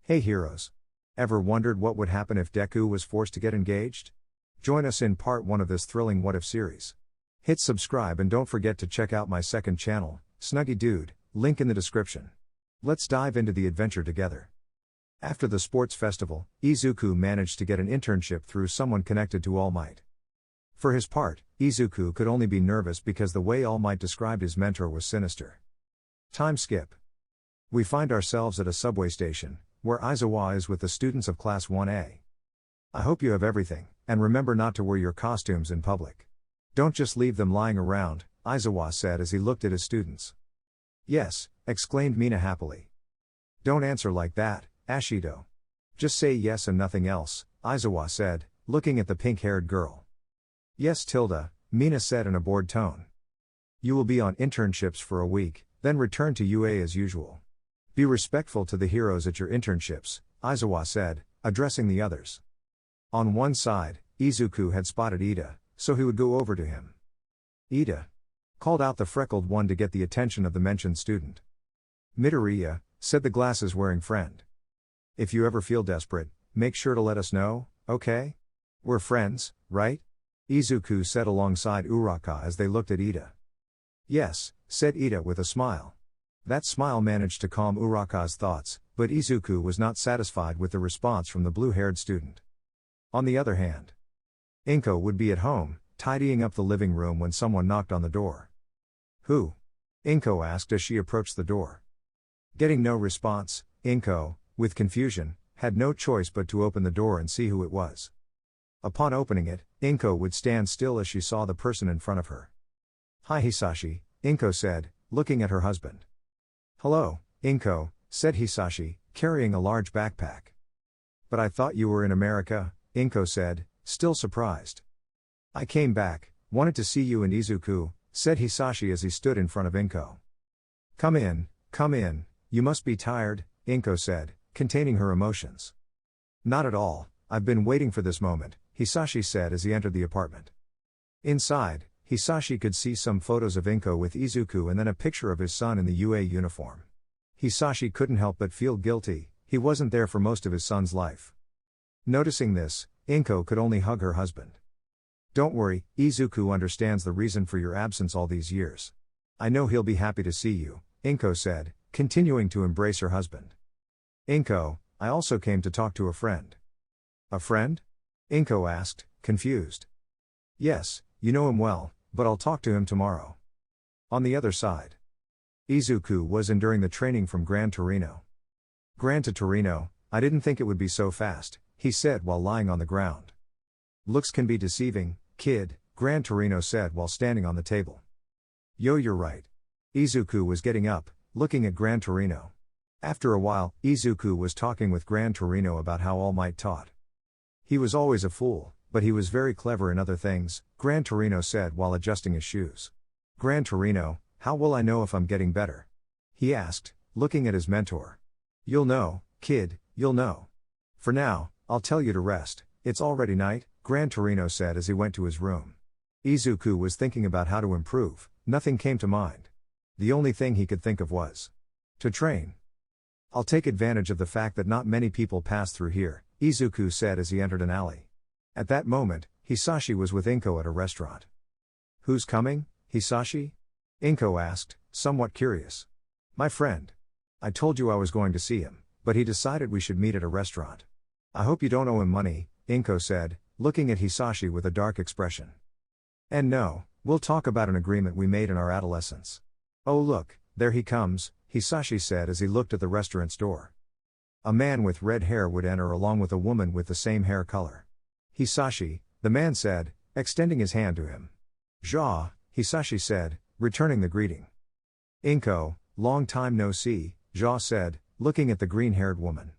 Hey heroes! Ever wondered what would happen if Deku was forced to get engaged? Join us in part 1 of this thrilling What If series. Hit subscribe and don't forget to check out my second channel, Snuggy Dude, link in the description. Let's dive into the adventure together. After the sports festival, Izuku managed to get an internship through someone connected to All Might. For his part, Izuku could only be nervous because the way All Might described his mentor was sinister. Time skip. We find ourselves at a subway station, where Aizawa is with the students of Class 1A. I hope you have everything, and remember not to wear your costumes in public. Don't just leave them lying around, Aizawa said as he looked at his students. Yes, exclaimed Mina happily. Don't answer like that, Ashido. Just say yes and nothing else, Aizawa said, looking at the pink-haired girl. Yes Tilda, Mina said in a bored tone. You will be on internships for a week, then return to UA as usual. Be respectful to the heroes at your internships, Aizawa said, addressing the others. On one side, Izuku had spotted Ida, so he would go over to him. Ida, called out the freckled one to get the attention of the mentioned student. Midoriya, said the glasses-wearing friend. If you ever feel desperate, make sure to let us know, okay? We're friends, right? Izuku said alongside Uraka as they looked at Ida. Yes, said Ida with a smile. That smile managed to calm Uraka's thoughts, but Izuku was not satisfied with the response from the blue-haired student. On the other hand, Inko would be at home, tidying up the living room when someone knocked on the door. Who? Inko asked as she approached the door. Getting no response, Inko, with confusion, had no choice but to open the door and see who it was. Upon opening it, Inko would stand still as she saw the person in front of her. Hi Hisashi, Inko said, looking at her husband. Hello, Inko, said Hisashi, carrying a large backpack. But I thought you were in America, Inko said, still surprised. I came back, wanted to see you and Izuku, said Hisashi as he stood in front of Inko. Come in, you must be tired, Inko said, containing her emotions. Not at all, I've been waiting for this moment, Hisashi said as he entered the apartment. Inside, Hisashi could see some photos of Inko with Izuku and then a picture of his son in the UA uniform. Hisashi couldn't help but feel guilty, he wasn't there for most of his son's life. Noticing this, Inko could only hug her husband. Don't worry, Izuku understands the reason for your absence all these years. I know he'll be happy to see you, Inko said, continuing to embrace her husband. Inko, I also came to talk to a friend. A friend? Inko asked, confused. Yes, you know him well, but I'll talk to him tomorrow. On the other side, Izuku was enduring the training from Gran Torino. Gran to Torino, I didn't think it would be so fast, he said while lying on the ground. Looks can be deceiving, kid, Gran Torino said while standing on the table. Yo, you're right. Izuku was getting up, looking at Gran Torino. After a while, Izuku was talking with Gran Torino about how All Might taught. He was always a fool, but he was very clever in other things, Gran Torino said while adjusting his shoes. Gran Torino, how will I know if I'm getting better? He asked, looking at his mentor. You'll know, kid, you'll know. For now, I'll tell you to rest, it's already night, Gran Torino said as he went to his room. Izuku was thinking about how to improve, nothing came to mind. The only thing he could think of was to train. I'll take advantage of the fact that not many people pass through here, Izuku said as he entered an alley. At that moment, Hisashi was with Inko at a restaurant. Who's coming, Hisashi? Inko asked, somewhat curious. My friend. I told you I was going to see him, but he decided we should meet at a restaurant. I hope you don't owe him money, Inko said, looking at Hisashi with a dark expression. And no, we'll talk about an agreement we made in our adolescence. Oh look, there he comes, Hisashi said as he looked at the restaurant's door. A man with red hair would enter along with a woman with the same hair color. Hisashi, the man said, extending his hand to him. Ja, Hisashi said, returning the greeting. Inko, long time no see, Ja said, looking at the green-haired woman.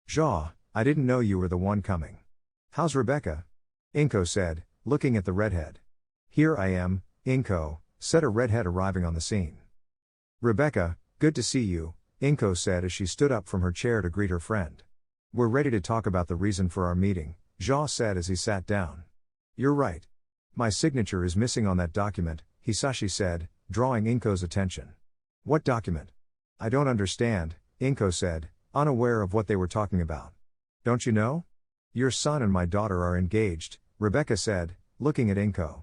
Ja, I didn't know you were the one coming. How's Rebecca? Inko said, looking at the redhead. Here I am, Inko, said a redhead arriving on the scene. Rebecca, good to see you, Inko said as she stood up from her chair to greet her friend. We're ready to talk about the reason for our meeting, Ja said as he sat down. You're right. My signature is missing on that document, Hisashi said, drawing Inko's attention. What document? I don't understand, Inko said, unaware of what they were talking about. Don't you know? Your son and my daughter are engaged, Rebecca said, looking at Inko.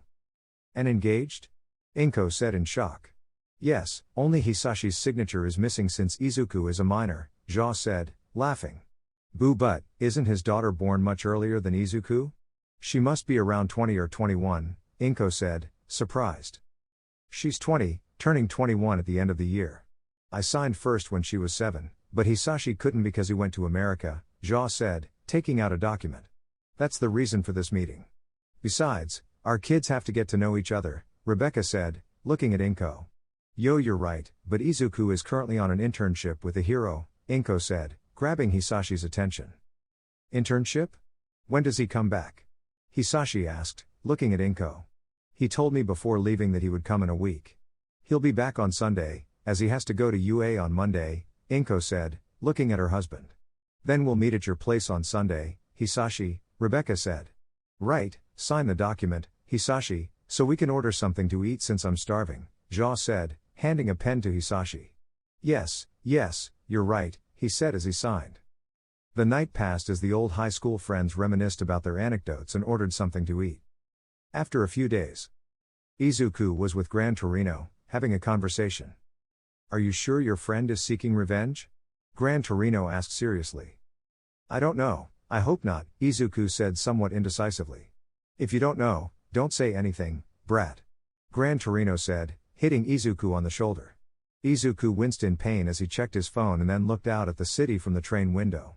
And engaged? Inko said in shock. Yes, only Hisashi's signature is missing since Izuku is a minor, Ja said, laughing. Boo, but isn't his daughter born much earlier than Izuku? She must be around 20 or 21, Inko said, surprised. She's 20, turning 21 at the end of the year. I signed first when she was 7, but Hisashi couldn't because he went to America, Ja said, taking out a document. That's the reason for this meeting. Besides, our kids have to get to know each other, Rebecca said, looking at Inko. Yo, you're right, but Izuku is currently on an internship with a hero, Inko said, grabbing Hisashi's attention. Internship? When does he come back? Hisashi asked, looking at Inko. He told me before leaving that he would come in a week. He'll be back on Sunday, as he has to go to UA on Monday, Inko said, looking at her husband. Then we'll meet at your place on Sunday, Hisashi, Rebecca said. Right, sign the document, Hisashi, so we can order something to eat since I'm starving, Ja said, handing a pen to Hisashi. Yes, you're right, he said as he signed. The night passed as the old high school friends reminisced about their anecdotes and ordered something to eat. After a few days, Izuku was with Gran Torino, having a conversation. Are you sure your friend is seeking revenge? Gran Torino asked seriously. I don't know, I hope not, Izuku said somewhat indecisively. If you don't know, don't say anything, brat. Gran Torino said, hitting Izuku on the shoulder. Izuku winced in pain as he checked his phone and then looked out at the city from the train window.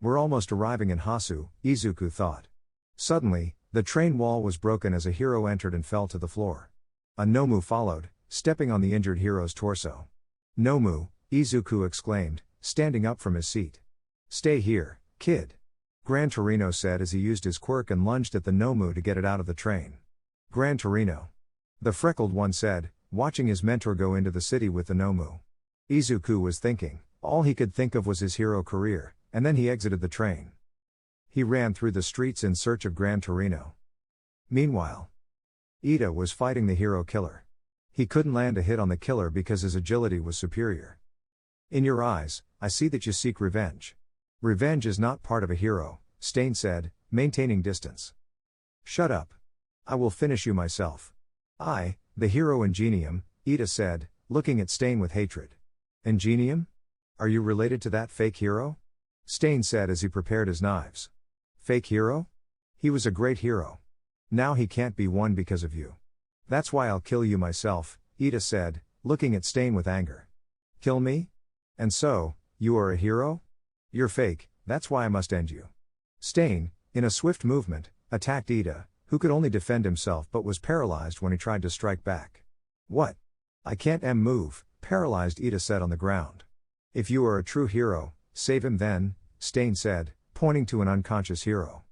We're almost arriving in Hasu, Izuku thought. Suddenly, the train wall was broken as a hero entered and fell to the floor. A Nomu followed, stepping on the injured hero's torso. Nomu, Izuku exclaimed, standing up from his seat. Stay here, kid. Gran Torino said as he used his quirk and lunged at the Nomu to get it out of the train. Gran Torino. The freckled one said, watching his mentor go into the city with the Nomu. Izuku was thinking, all he could think of was his hero career, and then he exited the train. He ran through the streets in search of Gran Torino. Meanwhile, Ida was fighting the hero killer. He couldn't land a hit on the killer because his agility was superior. In your eyes, I see that you seek revenge. Revenge is not part of a hero, Stain said, maintaining distance. Shut up. I will finish you myself. I, the hero Ingenium, Ida said, looking at Stain with hatred. Ingenium? Are you related to that fake hero? Stain said as he prepared his knives. Fake hero? He was a great hero. Now he can't be one because of you. That's why I'll kill you myself, Ida said, looking at Stain with anger. Kill me? And so, you are a hero? You're fake, that's why I must end you. Stain, in a swift movement, attacked Ida, who could only defend himself but was paralyzed when he tried to strike back. What? I can't move, paralyzed Ida said on the ground. If you are a true hero, save him then, Stain said, pointing to an unconscious hero.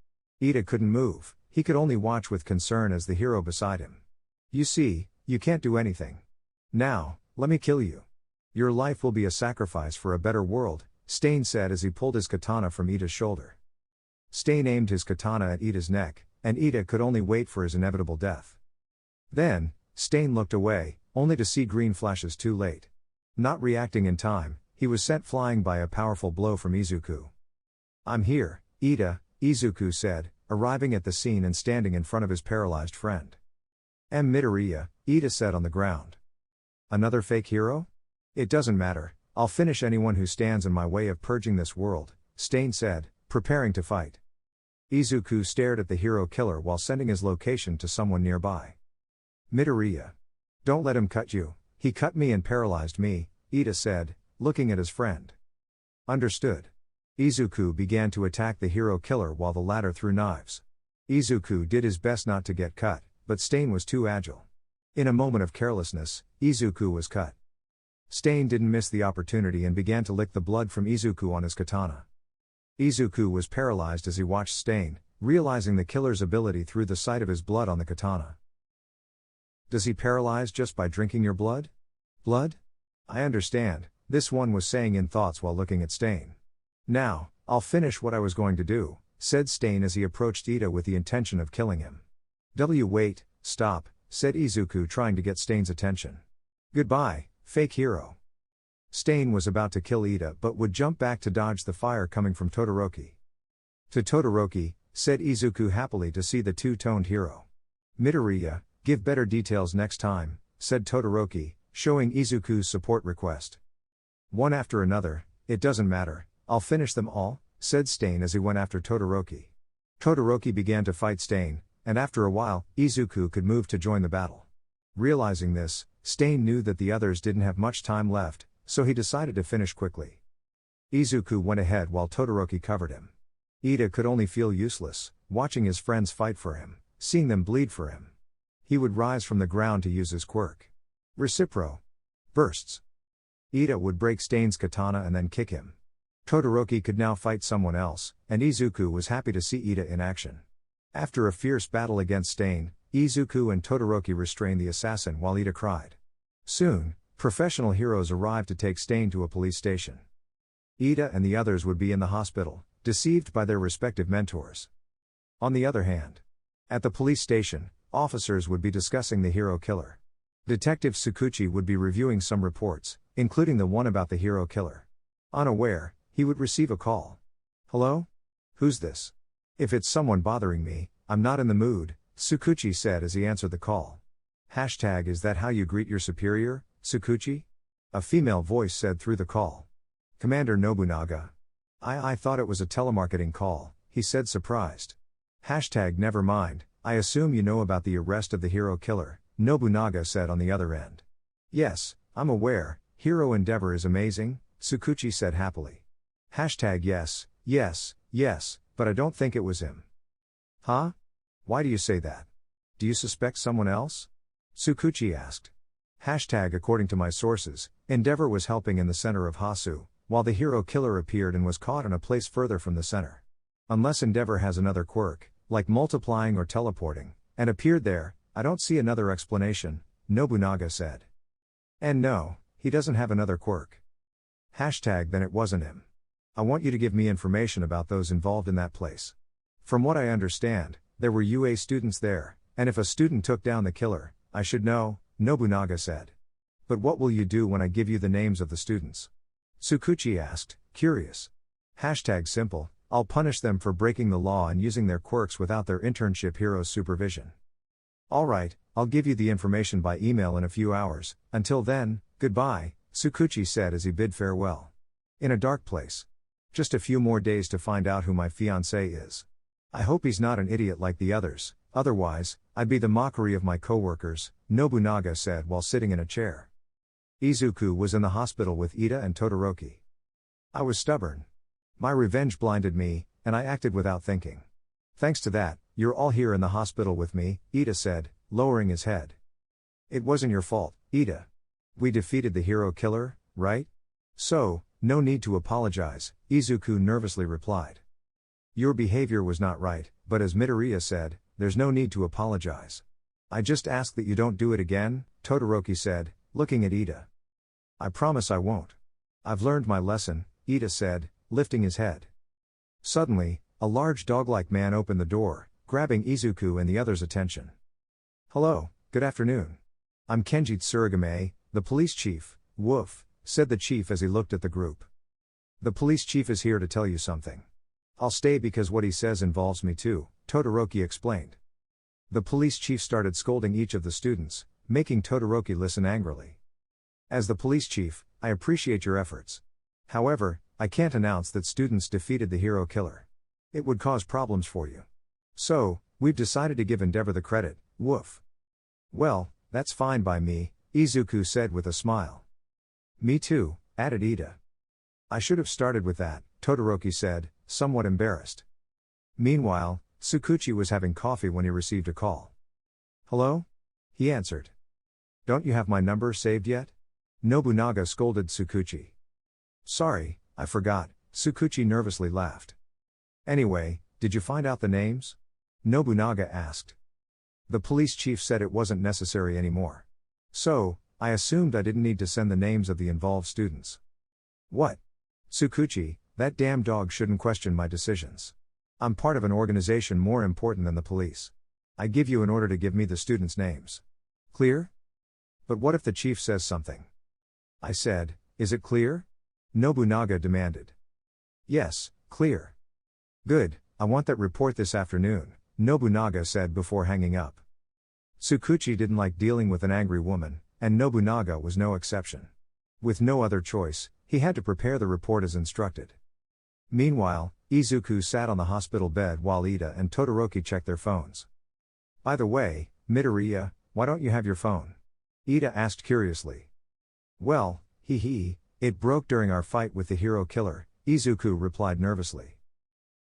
Ida couldn't move, he could only watch with concern as the hero beside him. You see, you can't do anything. Now, let me kill you. Your life will be a sacrifice for a better world, Stain said as he pulled his katana from Ida's shoulder. Stain aimed his katana at Ida's neck, and Ida could only wait for his inevitable death. Then, Stain looked away, only to see green flashes too late. Not reacting in time, he was sent flying by a powerful blow from Izuku. I'm here, Ida, Izuku said, arriving at the scene and standing in front of his paralyzed friend. Midoriya, Ida said on the ground. Another fake hero? It doesn't matter, I'll finish anyone who stands in my way of purging this world, Stain said, preparing to fight. Izuku stared at the hero killer while sending his location to someone nearby. Midoriya. Don't let him cut you, he cut me and paralyzed me, Ida said, looking at his friend. Understood. Izuku began to attack the hero killer while the latter threw knives. Izuku did his best not to get cut, but Stain was too agile. In a moment of carelessness, Izuku was cut. Stain didn't miss the opportunity and began to lick the blood from Izuku on his katana. Izuku was paralyzed as he watched Stain, realizing the killer's ability through the sight of his blood on the katana. Does he paralyze just by drinking your blood? Blood? I understand, this one was saying in thoughts while looking at Stain. Now, I'll finish what I was going to do, said Stain as he approached Ida with the intention of killing him. Wait, stop, said Izuku trying to get Stain's attention. Goodbye, fake hero. Stain was about to kill Ida but would jump back to dodge the fire coming from Todoroki. To Todoroki, said Izuku happily to see the two-toned hero. Midoriya, give better details next time, said Todoroki, showing Izuku's support request. One after another, it doesn't matter, I'll finish them all, said Stain as he went after Todoroki. Todoroki began to fight Stain, and after a while, Izuku could move to join the battle. Realizing this, Stain knew that the others didn't have much time left, so he decided to finish quickly. Izuku went ahead while Todoroki covered him. Ida could only feel useless, watching his friends fight for him, seeing them bleed for him. He would rise from the ground to use his quirk. Recipro. Bursts. Ida would break Stain's katana and then kick him. Todoroki could now fight someone else, and Izuku was happy to see Ida in action. After a fierce battle against Stain, Izuku and Todoroki restrained the assassin while Ida cried. Soon, professional heroes arrived to take Stain to a police station. Ida and the others would be in the hospital, deceived by their respective mentors. On the other hand, at the police station, officers would be discussing the hero killer. Detective Tsukuchi would be reviewing some reports, including the one about the hero killer. Unaware, he would receive a call. Hello? Who's this? If it's someone bothering me, I'm not in the mood, Tsukuchi said as he answered the call. Hashtag, is that how you greet your superior, Tsukuchi? A female voice said through the call. Commander Nobunaga. I thought it was a telemarketing call, he said surprised. Hashtag, never mind, I assume you know about the arrest of the hero killer, Nobunaga said on the other end. Yes, I'm aware, Hero Endeavor is amazing, Tsukuchi said happily. Hashtag, yes, but I don't think it was him. Huh? Why do you say that? Do you suspect someone else? Tsukuchi asked. Hashtag, according to my sources, Endeavor was helping in the center of Hasu, while the hero killer appeared and was caught in a place further from the center. Unless Endeavor has another quirk, like multiplying or teleporting, and appeared there, I don't see another explanation, Nobunaga said. And no, he doesn't have another quirk. Hashtag, then it wasn't him. I want you to give me information about those involved in that place. From what I understand, there were UA students there, and if a student took down the killer, I should know, Nobunaga said. But what will you do when I give you the names of the students? Tsukuchi asked, curious. Hashtag, simple, I'll punish them for breaking the law and using their quirks without their internship hero's supervision. Alright, I'll give you the information by email in a few hours, until then, goodbye, Tsukuchi said as he bid farewell. In a dark place. Just a few more days to find out who my fiancé is. I hope he's not an idiot like the others, otherwise, I'd be the mockery of my coworkers, Nobunaga said while sitting in a chair. Izuku was in the hospital with Ida and Todoroki. I was stubborn. My revenge blinded me, and I acted without thinking. Thanks to that, you're all here in the hospital with me, Ida said, lowering his head. It wasn't your fault, Ida. We defeated the hero killer, right? So, no need to apologize, Izuku nervously replied. Your behavior was not right, but as Midoriya said, there's no need to apologize. I just ask that you don't do it again, Todoroki said, looking at Ida. I promise I won't. I've learned my lesson, Ida said, lifting his head. Suddenly, a large dog-like man opened the door, grabbing Izuku and the others' attention. Hello, good afternoon. I'm Kenji Tsurugame, the police chief, woof, said the chief as he looked at the group. The police chief is here to tell you something. I'll stay because what he says involves me too, Todoroki explained. The police chief started scolding each of the students, making Todoroki listen angrily. As the police chief, I appreciate your efforts. However, I can't announce that students defeated the hero killer. It would cause problems for you. So, we've decided to give Endeavor the credit, woof. Well, that's fine by me, Izuku said with a smile. Me too, added Ida. I should have started with that, Todoroki said, somewhat embarrassed. Meanwhile, Tsukuchi was having coffee when he received a call. Hello? He answered. Don't you have my number saved yet? Nobunaga scolded Tsukuchi. Sorry, I forgot, Tsukuchi nervously laughed. Anyway, did you find out the names? Nobunaga asked. The police chief said it wasn't necessary anymore. So, I assumed I didn't need to send the names of the involved students. What? Tsukuchi, that damn dog shouldn't question my decisions. I'm part of an organization more important than the police. I give you an order to give me the students' names. Clear? But what if the chief says something? I said, Is it clear? Nobunaga demanded. Yes, clear. Good, I want that report this afternoon, Nobunaga said before hanging up. Tsukuchi didn't like dealing with an angry woman, and Nobunaga was no exception. With no other choice, he had to prepare the report as instructed. Meanwhile, Izuku sat on the hospital bed while Ida and Todoroki checked their phones. By the way, Midoriya, why don't you have your phone? Ida asked curiously. Well, it broke during our fight with the hero killer, Izuku replied nervously.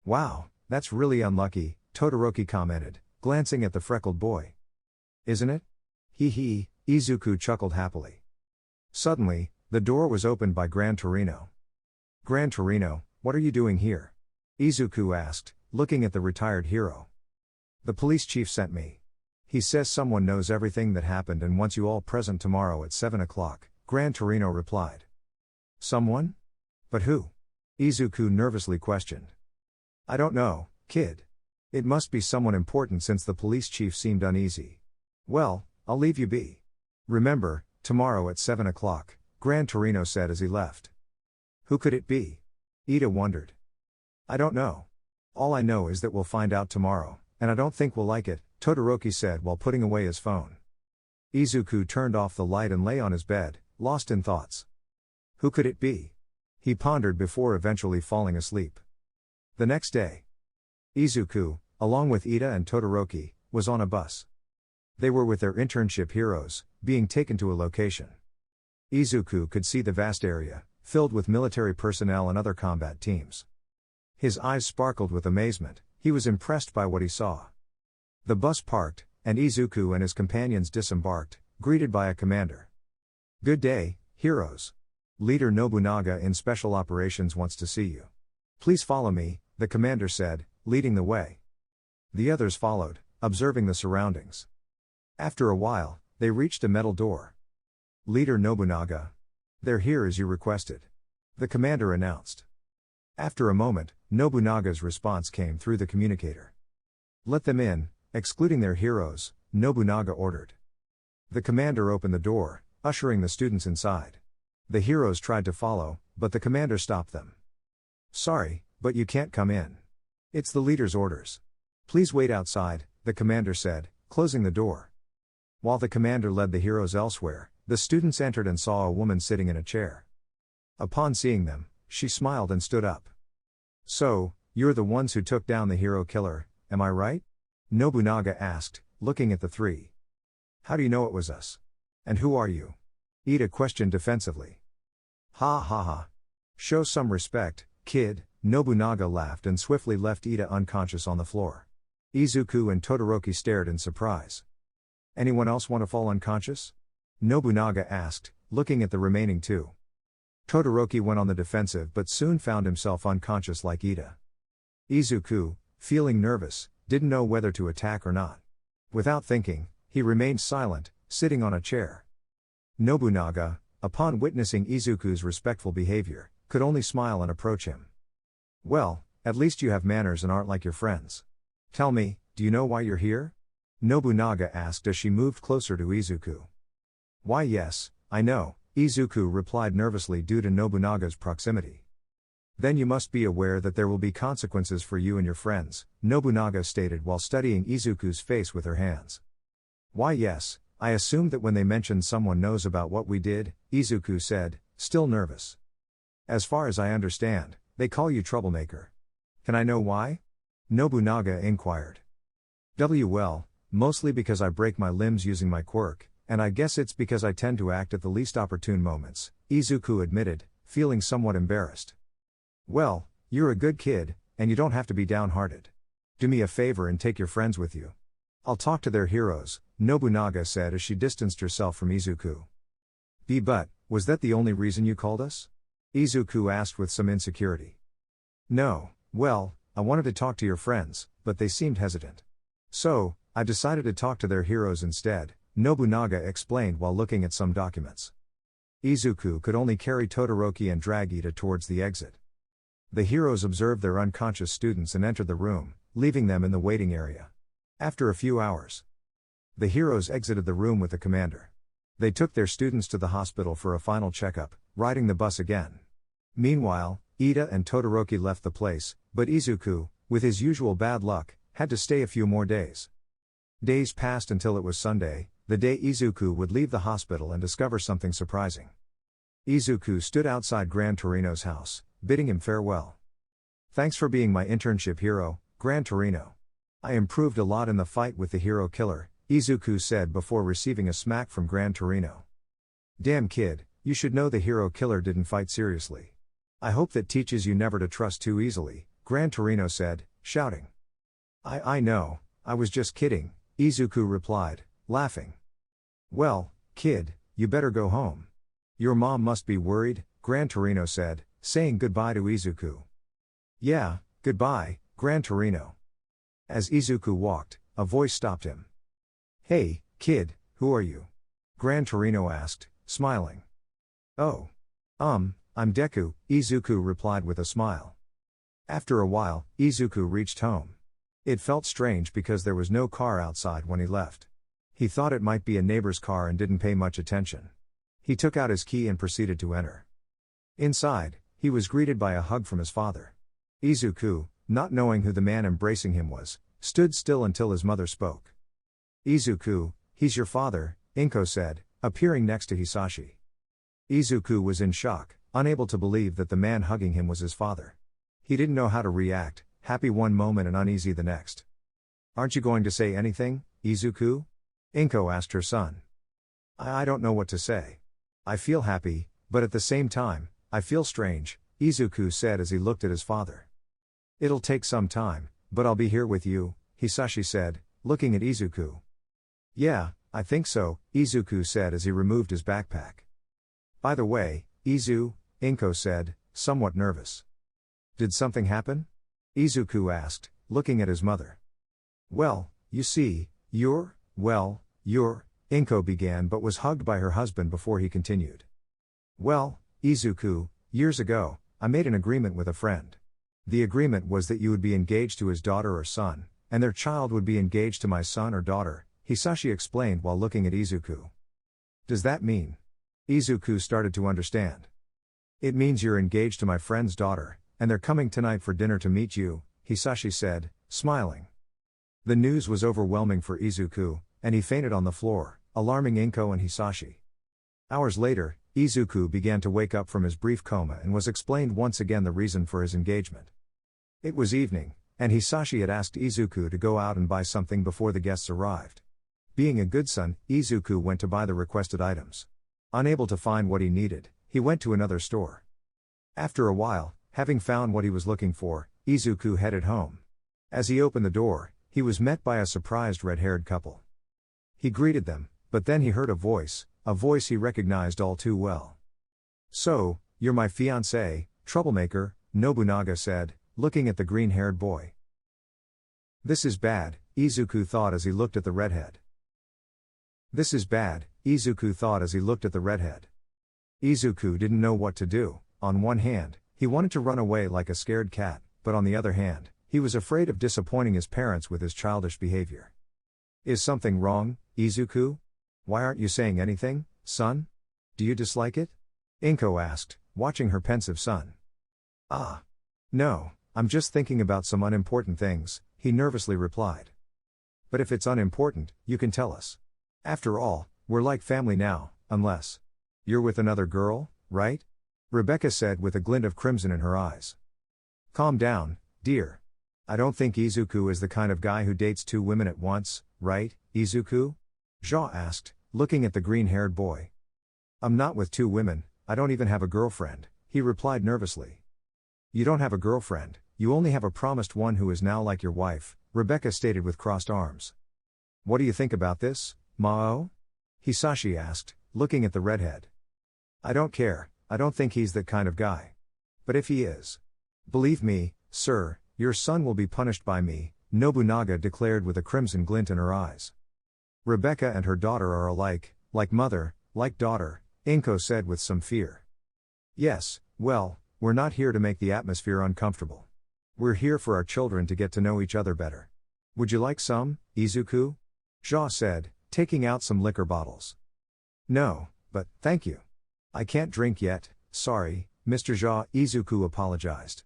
Wow, that's really unlucky, Todoroki commented, glancing at the freckled boy. Isn't it? Izuku chuckled happily. Suddenly, the door was opened by Gran Torino. Gran Torino, what are you doing here? Izuku asked, looking at the retired hero. The police chief sent me. He says someone knows everything that happened and wants you all present tomorrow at 7 o'clock, Gran Torino replied. Someone? But who? Izuku nervously questioned. I don't know, kid. It must be someone important since the police chief seemed uneasy. Well, I'll leave you be. Remember, tomorrow at 7 o'clock, Gran Torino said as he left. Who could it be? Ida wondered. I don't know. All I know is that we'll find out tomorrow, and I don't think we'll like it, Todoroki said while putting away his phone. Izuku turned off the light and lay on his bed, lost in thoughts. Who could it be? He pondered before eventually falling asleep. The next day, Izuku, along with Ida and Todoroki, was on a bus. They were with their internship heroes, being taken to a location. Izuku could see the vast area, filled with military personnel and other combat teams. His eyes sparkled with amazement, he was impressed by what he saw. The bus parked, and Izuku and his companions disembarked, greeted by a commander. Good day, heroes. Leader Nobunaga in Special Operations wants to see you. Please follow me, the commander said, leading the way. The others followed, observing the surroundings. After a while, they reached a metal door. Leader Nobunaga. They're here as you requested. The commander announced. After a moment, Nobunaga's response came through the communicator. Let them in, excluding their heroes, Nobunaga ordered. The commander opened the door, ushering the students inside. The heroes tried to follow, but the commander stopped them. Sorry, but you can't come in. It's the leader's orders. Please wait outside, the commander said, closing the door. While the commander led the heroes elsewhere, the students entered and saw a woman sitting in a chair. Upon seeing them, she smiled and stood up. So, you're the ones who took down the hero killer, am I right? Nobunaga asked, looking at the three. How do you know it was us? And who are you? Ida questioned defensively. Ha ha ha. Show some respect, kid, Nobunaga laughed and swiftly left Ida unconscious on the floor. Izuku and Todoroki stared in surprise. Anyone else want to fall unconscious? Nobunaga asked, looking at the remaining two. Todoroki went on the defensive but soon found himself unconscious like Ida. Izuku, feeling nervous, didn't know whether to attack or not. Without thinking, he remained silent, sitting on a chair. Nobunaga, upon witnessing Izuku's respectful behavior, could only smile and approach him. Well, at least you have manners and aren't like your friends. Tell me, do you know why you're here? Nobunaga asked as she moved closer to Izuku. Why yes, I know, Izuku replied nervously due to Nobunaga's proximity. Then you must be aware that there will be consequences for you and your friends, Nobunaga stated while studying Izuku's face with her hands. Why yes, I assumed that when they mentioned someone knows about what we did, Izuku said, still nervous. As far as I understand, they call you troublemaker. Can I know why? Nobunaga inquired. Well, mostly because I break my limbs using my quirk, and I guess it's because I tend to act at the least opportune moments, Izuku admitted, feeling somewhat embarrassed. Well, you're a good kid, and you don't have to be downhearted. Do me a favor and take your friends with you. I'll talk to their heroes, Nobunaga said as she distanced herself from Izuku. But, was that the only reason you called us? Izuku asked with some insecurity. No, well, I wanted to talk to your friends, but they seemed hesitant. So, I decided to talk to their heroes instead, Nobunaga explained while looking at some documents. Izuku could only carry Todoroki and drag Ida towards the exit. The heroes observed their unconscious students and entered the room, leaving them in the waiting area. After a few hours, the heroes exited the room with the commander. They took their students to the hospital for a final checkup, riding the bus again. Meanwhile, Ida and Todoroki left the place, but Izuku, with his usual bad luck, had to stay a few more days. Days passed until it was Sunday, the day Izuku would leave the hospital and discover something surprising. Izuku stood outside Gran Torino's house, bidding him farewell. "Thanks for being my internship hero, Gran Torino. I improved a lot in the fight with the hero killer," Izuku said before receiving a smack from Gran Torino. "Damn kid, you should know the hero killer didn't fight seriously. I hope that teaches you never to trust too easily," Gran Torino said, shouting. I know, I was just kidding," Izuku replied, laughing. "Well, kid, you better go home. Your mom must be worried," Gran Torino said, saying goodbye to Izuku. "Yeah, goodbye, Gran Torino." As Izuku walked, a voice stopped him. "Hey, kid, who are you?" Gran Torino asked, smiling. "Oh. I'm Deku," Izuku replied with a smile. After a while, Izuku reached home. It felt strange because there was no car outside when he left. He thought it might be a neighbor's car and didn't pay much attention. He took out his key and proceeded to enter. Inside, he was greeted by a hug from his father. Izuku, not knowing who the man embracing him was, stood still until his mother spoke. "Izuku, he's your father," Inko said, appearing next to Hisashi. Izuku was in shock, unable to believe that the man hugging him was his father. He didn't know how to react, happy one moment and uneasy the next. "Aren't you going to say anything, Izuku?" Inko asked her son. I don't know what to say. I feel happy, but at the same time, I feel strange," Izuku said as he looked at his father. "It'll take some time, but I'll be here with you," Hisashi said, looking at Izuku. "Yeah, I think so," Izuku said as he removed his backpack. "By the way, Izu," Inko said, somewhat nervous. "Did something happen?" Izuku asked, looking at his mother. "Well, you see, you're, Inko began but was hugged by her husband before he continued. "Well, Izuku, years ago, I made an agreement with a friend. The agreement was that you would be engaged to his daughter or son, and their child would be engaged to my son or daughter," Hisashi explained while looking at Izuku. "Does that mean?" Izuku started to understand. "It means you're engaged to my friend's daughter, and they're coming tonight for dinner to meet you," Hisashi said, smiling. The news was overwhelming for Izuku, and he fainted on the floor, alarming Inko and Hisashi. Hours later, Izuku began to wake up from his brief coma and was explained once again the reason for his engagement. It was evening, and Hisashi had asked Izuku to go out and buy something before the guests arrived. Being a good son, Izuku went to buy the requested items. Unable to find what he needed, he went to another store. After a while, having found what he was looking for, Izuku headed home. As he opened the door, he was met by a surprised red-haired couple. He greeted them, but then he heard a voice he recognized all too well. "So, you're my fiancé, troublemaker," Nobunaga said, looking at the green-haired boy. "This is bad," Izuku thought as he looked at the redhead. Izuku didn't know what to do. On one hand, he wanted to run away like a scared cat, but on the other hand, he was afraid of disappointing his parents with his childish behavior. "Is something wrong, Izuku? Why aren't you saying anything, son? Do you dislike it?" Inko asked, watching her pensive son. No, I'm just thinking about some unimportant things," he nervously replied. "But if it's unimportant, you can tell us. After all, we're like family now, unless you're with another girl, right?" Rebecca said with a glint of crimson in her eyes. "Calm down, dear. I don't think Izuku is the kind of guy who dates two women at once, right, Izuku?" Jean asked, looking at the green-haired boy. "I'm not with two women, I don't even have a girlfriend," he replied nervously. "You don't have a girlfriend, you only have a promised one who is now like your wife," Rebecca stated with crossed arms. "What do you think about this, Mao?" Hisashi asked, looking at the redhead. "I don't care, I don't think he's that kind of guy. But if he is, believe me, sir, your son will be punished by me," Nobunaga declared with a crimson glint in her eyes. "Rebecca and her daughter are alike, like mother, like daughter," Inko said with some fear. "Yes, well, we're not here to make the atmosphere uncomfortable. We're here for our children to get to know each other better. Would you like some, Izuku?" Jean said, taking out some liquor bottles. No, but, thank you. I can't drink yet, sorry, Mr. Jia, Izuku apologized.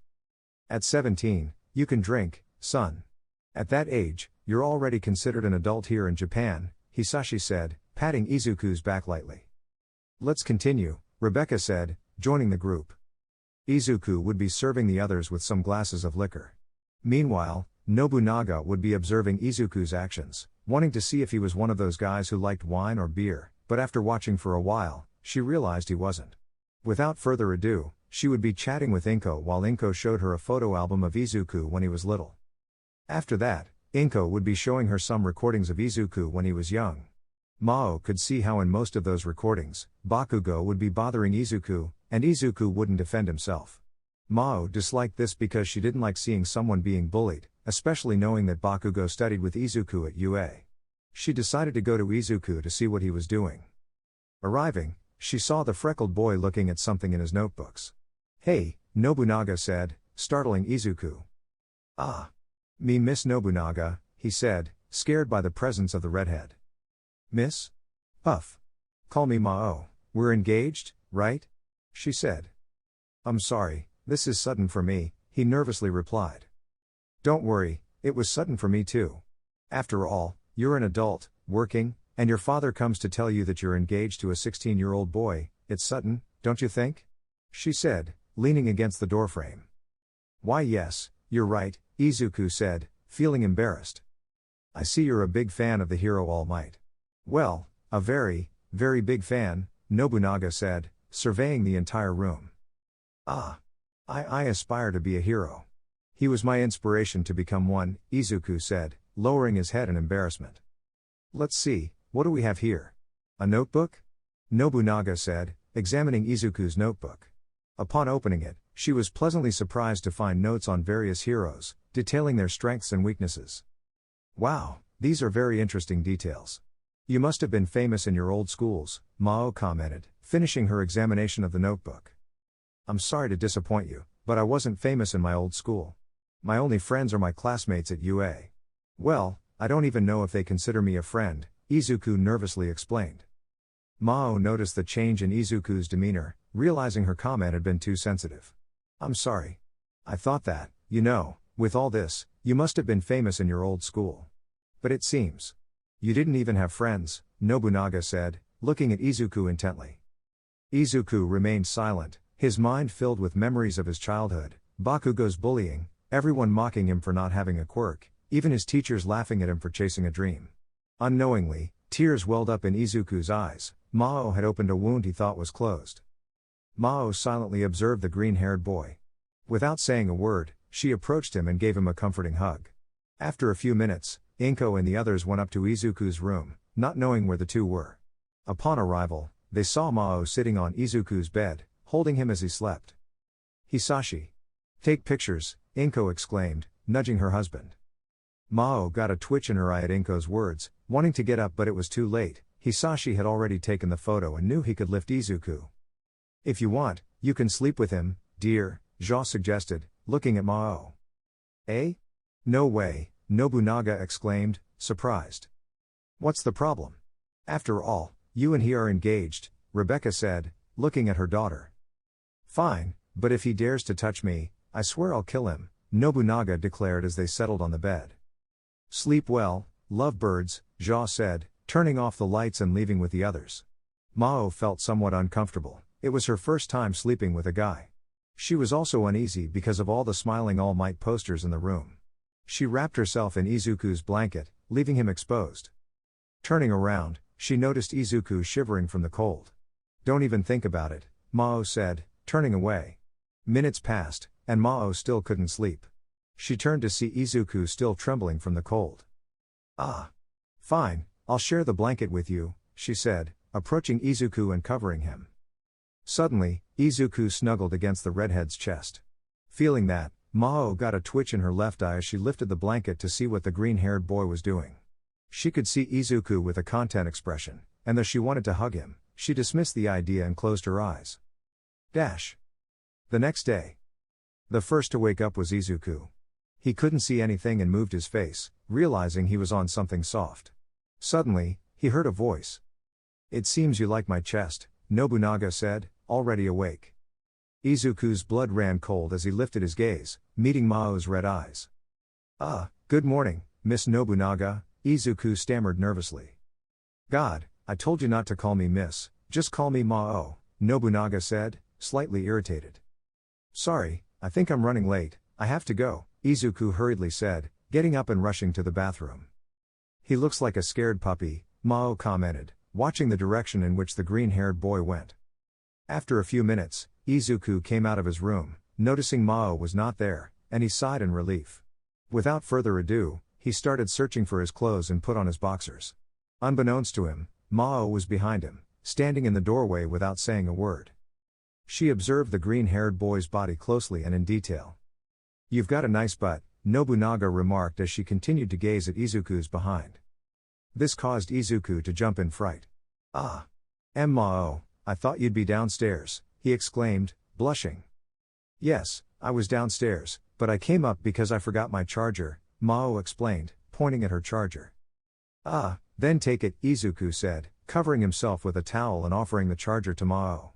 At 17, you can drink, son. At that age, you're already considered an adult here in Japan, Hisashi said, patting Izuku's back lightly. Let's continue, Rebecca said, joining the group. Izuku would be serving the others with some glasses of liquor. Meanwhile, Nobunaga would be observing Izuku's actions, wanting to see if he was one of those guys who liked wine or beer, but after watching for a while, she realized he wasn't. Without further ado, she would be chatting with Inko while Inko showed her a photo album of Izuku when he was little. After that, Inko would be showing her some recordings of Izuku when he was young. Mao could see how in most of those recordings, Bakugo would be bothering Izuku, and Izuku wouldn't defend himself. Mao disliked this because she didn't like seeing someone being bullied, especially knowing that Bakugo studied with Izuku at UA. She decided to go to Izuku to see what he was doing. Arriving, she saw the freckled boy looking at something in his notebooks. Hey, Nobunaga said, startling Izuku. Ah. Me Miss Nobunaga, he said, scared by the presence of the redhead. Miss? Puff. Call me Mao, we're engaged, right? She said. I'm sorry, this is sudden for me, he nervously replied. Don't worry, it was sudden for me too. After all, you're an adult, working, and your father comes to tell you that you're engaged to a 16-year-old boy, it's sudden, don't you think? She said, leaning against the doorframe. Why yes, you're right, Izuku said, feeling embarrassed. I see you're a big fan of the hero All Might. Well, a very, very big fan, Nobunaga said, surveying the entire room. Ah. I aspire to be a hero. He was my inspiration to become one, Izuku said, lowering his head in embarrassment. Let's see, what do we have here? A notebook? Nobunaga said, examining Izuku's notebook. Upon opening it, she was pleasantly surprised to find notes on various heroes, detailing their strengths and weaknesses. Wow, these are very interesting details. You must have been famous in your old schools, Mao commented, finishing her examination of the notebook. I'm sorry to disappoint you, but I wasn't famous in my old school. My only friends are my classmates at UA. Well, I don't even know if they consider me a friend, Izuku nervously explained. Mao noticed the change in Izuku's demeanor, realizing her comment had been too sensitive. I'm sorry. I thought that, with all this, you must have been famous in your old school. But it seems. You didn't even have friends, Nobunaga said, looking at Izuku intently. Izuku remained silent, his mind filled with memories of his childhood, Bakugo's bullying, everyone mocking him for not having a quirk, even his teachers laughing at him for chasing a dream. Unknowingly, tears welled up in Izuku's eyes. Mao had opened a wound he thought was closed. Mao silently observed the green-haired boy. Without saying a word, she approached him and gave him a comforting hug. After a few minutes, Inko and the others went up to Izuku's room, not knowing where the two were. Upon arrival, they saw Mao sitting on Izuku's bed, holding him as he slept. Hisashi. Take pictures, Inko exclaimed, nudging her husband. Mao got a twitch in her eye at Inko's words, wanting to get up but it was too late. Hisashi had already taken the photo and knew he could lift Izuku. If you want, you can sleep with him, dear, Jia suggested, looking at Mao. Eh? No way, Nobunaga exclaimed, surprised. What's the problem? After all, you and he are engaged, Rebecca said, looking at her daughter. Fine, but if he dares to touch me, I swear I'll kill him, Nobunaga declared as they settled on the bed. Sleep well, lovebirds, Jia said, turning off the lights and leaving with the others. Mao felt somewhat uncomfortable. It was her first time sleeping with a guy. She was also uneasy because of all the smiling All Might posters in the room. She wrapped herself in Izuku's blanket, leaving him exposed. Turning around, she noticed Izuku shivering from the cold. Don't even think about it, Mao said, turning away. Minutes passed, and Mao still couldn't sleep. She turned to see Izuku still trembling from the cold. Ah. Fine, I'll share the blanket with you, she said, approaching Izuku and covering him. Suddenly, Izuku snuggled against the redhead's chest. Feeling that, Mao got a twitch in her left eye as she lifted the blanket to see what the green-haired boy was doing. She could see Izuku with a content expression, and though she wanted to hug him, she dismissed the idea and closed her eyes. The next day. The first to wake up was Izuku. He couldn't see anything and moved his face, realizing he was on something soft. Suddenly, he heard a voice. It seems you like my chest, Nobunaga said, already awake. Izuku's blood ran cold as he lifted his gaze, meeting Mao's red eyes. Good morning, Miss Nobunaga, Izuku stammered nervously. God, I told you not to call me Miss, just call me Mao, Nobunaga said, slightly irritated. Sorry, I think I'm running late, I have to go, Izuku hurriedly said, getting up and rushing to the bathroom. He looks like a scared puppy, Mao commented, watching the direction in which the green-haired boy went. After a few minutes, Izuku came out of his room, noticing Mao was not there, and he sighed in relief. Without further ado, he started searching for his clothes and put on his boxers. Unbeknownst to him, Mao was behind him, standing in the doorway without saying a word. She observed the green-haired boy's body closely and in detail. You've got a nice butt, Nobunaga remarked as she continued to gaze at Izuku's behind. This caused Izuku to jump in fright. Mao, I thought you'd be downstairs, he exclaimed, blushing. Yes, I was downstairs, but I came up because I forgot my charger, Mao explained, pointing at her charger. Then take it, Izuku said, covering himself with a towel and offering the charger to Mao.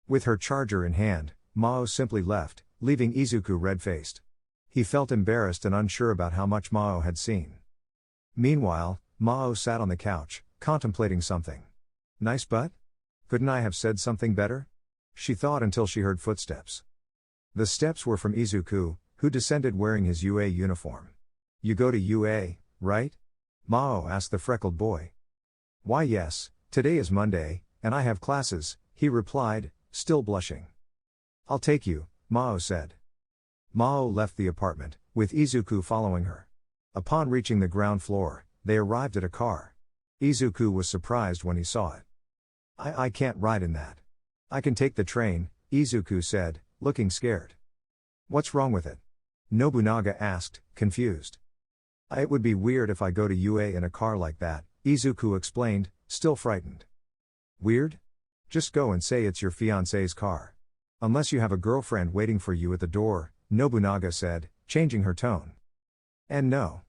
With her charger in hand, Mao simply left, leaving Izuku red-faced. He felt embarrassed and unsure about how much Mao had seen. Meanwhile, Mao sat on the couch, contemplating something. Nice butt? Couldn't I have said something better? She thought until she heard footsteps. The steps were from Izuku, who descended wearing his UA uniform. You go to UA, right? Mao asked the freckled boy. Why yes, today is Monday, and I have classes, he replied, still blushing. I'll take you, Mao said. Mao left the apartment, with Izuku following her. Upon reaching the ground floor, they arrived at a car. Izuku was surprised when he saw it. I can't ride in that. I can take the train, Izuku said, looking scared. What's wrong with it? Nobunaga asked, confused. It would be weird if I go to UA in a car like that, Izuku explained, still frightened. Weird? Just go and say it's your fiancé's car. Unless you have a girlfriend waiting for you at the door, Nobunaga said, changing her tone. And no.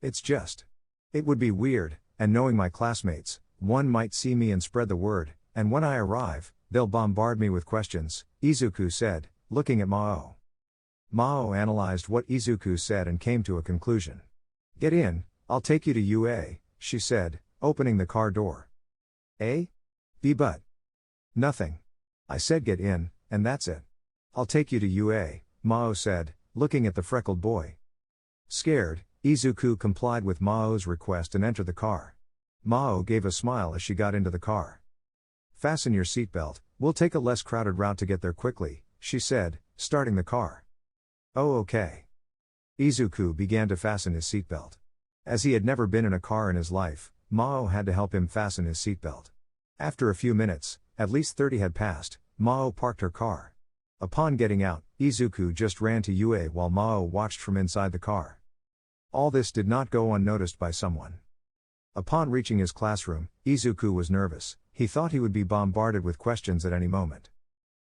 It's just. It would be weird, and knowing my classmates, one might see me and spread the word, and when I arrive, they'll bombard me with questions, Izuku said, looking at Mao. Mao analyzed what Izuku said and came to a conclusion. Get in, I'll take you to UA, she said, opening the car door. B but. Nothing. I said get in, and that's it. I'll take you to UA, Mao said, looking at the freckled boy. Scared, Izuku complied with Mao's request and entered the car. Mao gave a smile as she got into the car. Fasten your seatbelt, we'll take a less crowded route to get there quickly, she said, starting the car. Oh okay. Izuku began to fasten his seatbelt. As he had never been in a car in his life, Mao had to help him fasten his seatbelt. After a few minutes, at least 30 had passed, Mao parked her car. Upon getting out, Izuku just ran to UA while Mao watched from inside the car. All this did not go unnoticed by someone. Upon reaching his classroom, Izuku was nervous. He thought he would be bombarded with questions at any moment.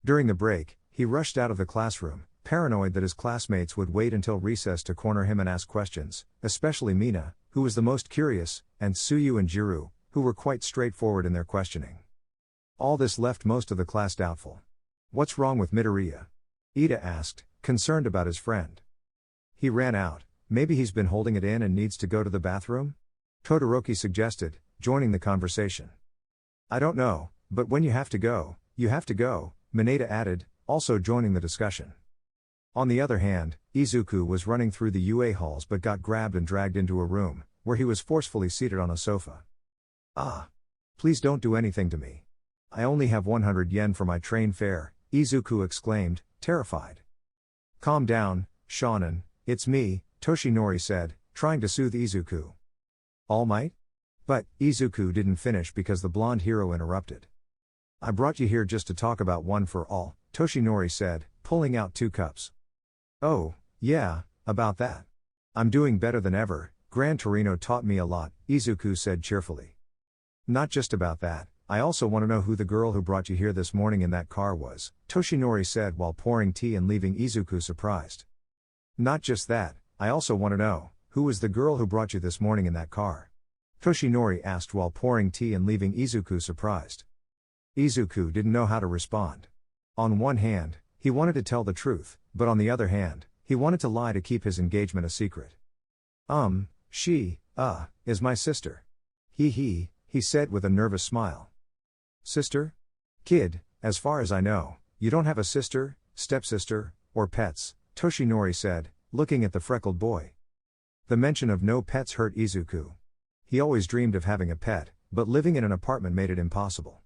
During the break, he rushed out of the classroom, paranoid that his classmates would wait until recess to corner him and ask questions, especially Mina, who was the most curious, and Tsuyu and Jiru, who were quite straightforward in their questioning. All this left most of the class doubtful. What's wrong with Midoriya? Ida asked, concerned about his friend. He ran out, maybe he's been holding it in and needs to go to the bathroom? Todoroki suggested, joining the conversation. I don't know, but when you have to go, Mineta added, also joining the discussion. On the other hand, Izuku was running through the UA halls but got grabbed and dragged into a room, where he was forcefully seated on a sofa. Please don't do anything to me. I only have 100 yen for my train fare, Izuku exclaimed, terrified. Calm down, Shonen, it's me, Toshinori said, trying to soothe Izuku. All Might? But, Izuku didn't finish because the blonde hero interrupted. I brought you here just to talk about One for All, Toshinori said, pulling out 2 cups. Oh, yeah, about that. I'm doing better than ever, Gran Torino taught me a lot, Izuku said cheerfully. Not just about that, I also want to know who the girl who brought you here this morning in that car was, Toshinori said while pouring tea and leaving Izuku surprised. Not just that, I also want to know, who was the girl who brought you this morning in that car? Toshinori asked while pouring tea and leaving Izuku surprised. Izuku didn't know how to respond. On one hand, he wanted to tell the truth, but on the other hand, he wanted to lie to keep his engagement a secret. She is my sister. He said with a nervous smile. Sister? Kid, as far as I know, you don't have a sister, stepsister, or pets, Toshinori said, looking at the freckled boy. The mention of no pets hurt Izuku. He always dreamed of having a pet, but living in an apartment made it impossible.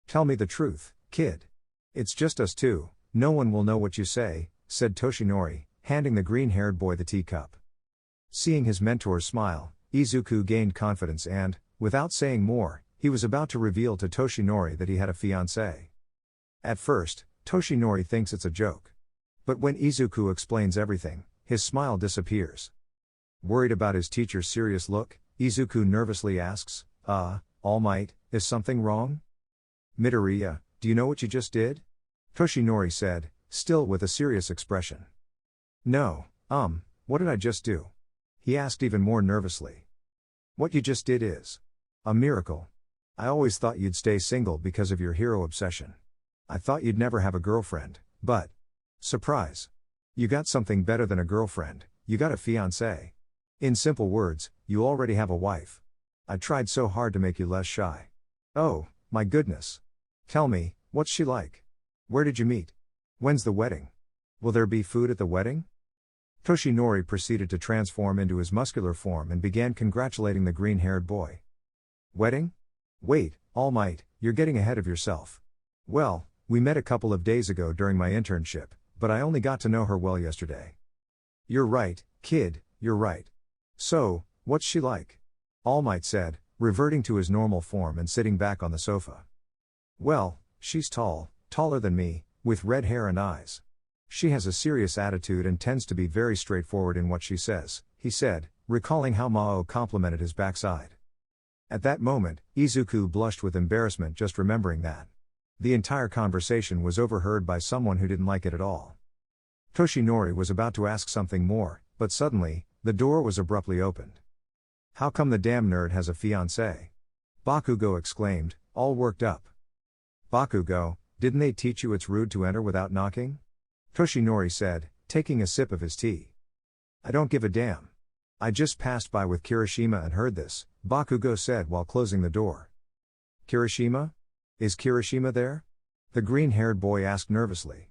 Tell me the truth, kid. It's just us two, no one will know what you say, said Toshinori, handing the green-haired boy the teacup. Seeing his mentor's smile, Izuku gained confidence and, without saying more, he was about to reveal to Toshinori that he had a fiancée. At first, Toshinori thinks it's a joke. But when Izuku explains everything, his smile disappears. Worried about his teacher's serious look, Izuku nervously asks, All Might, is something wrong? Midoriya, do you know what you just did? Toshinori said, still with a serious expression. No, what did I just do? He asked even more nervously. What you just did is a miracle. I always thought you'd stay single because of your hero obsession. I thought you'd never have a girlfriend, but surprise! You got something better than a girlfriend, you got a fiancé. In simple words, you already have a wife. I tried so hard to make you less shy. Oh, my goodness. Tell me, what's she like? Where did you meet? When's the wedding? Will there be food at the wedding? Toshinori proceeded to transform into his muscular form and began congratulating the green-haired boy. Wedding? Wait, All Might, you're getting ahead of yourself. Well, we met a couple of days ago during my internship, but I only got to know her well yesterday. You're right, kid, you're right. So, what's she like? All Might said, reverting to his normal form and sitting back on the sofa. Well, she's tall, taller than me, with red hair and eyes. She has a serious attitude and tends to be very straightforward in what she says, he said, recalling how Mao complimented his backside. At that moment, Izuku blushed with embarrassment just remembering that. The entire conversation was overheard by someone who didn't like it at all. Toshinori was about to ask something more, but suddenly, the door was abruptly opened. How come the damn nerd has a fiancé? Bakugo exclaimed, all worked up. Bakugo, didn't they teach you it's rude to enter without knocking? Toshinori said, taking a sip of his tea. I don't give a damn. I just passed by with Kirishima and heard this, Bakugo said while closing the door. Kirishima? Is Kirishima there? The green-haired boy asked nervously.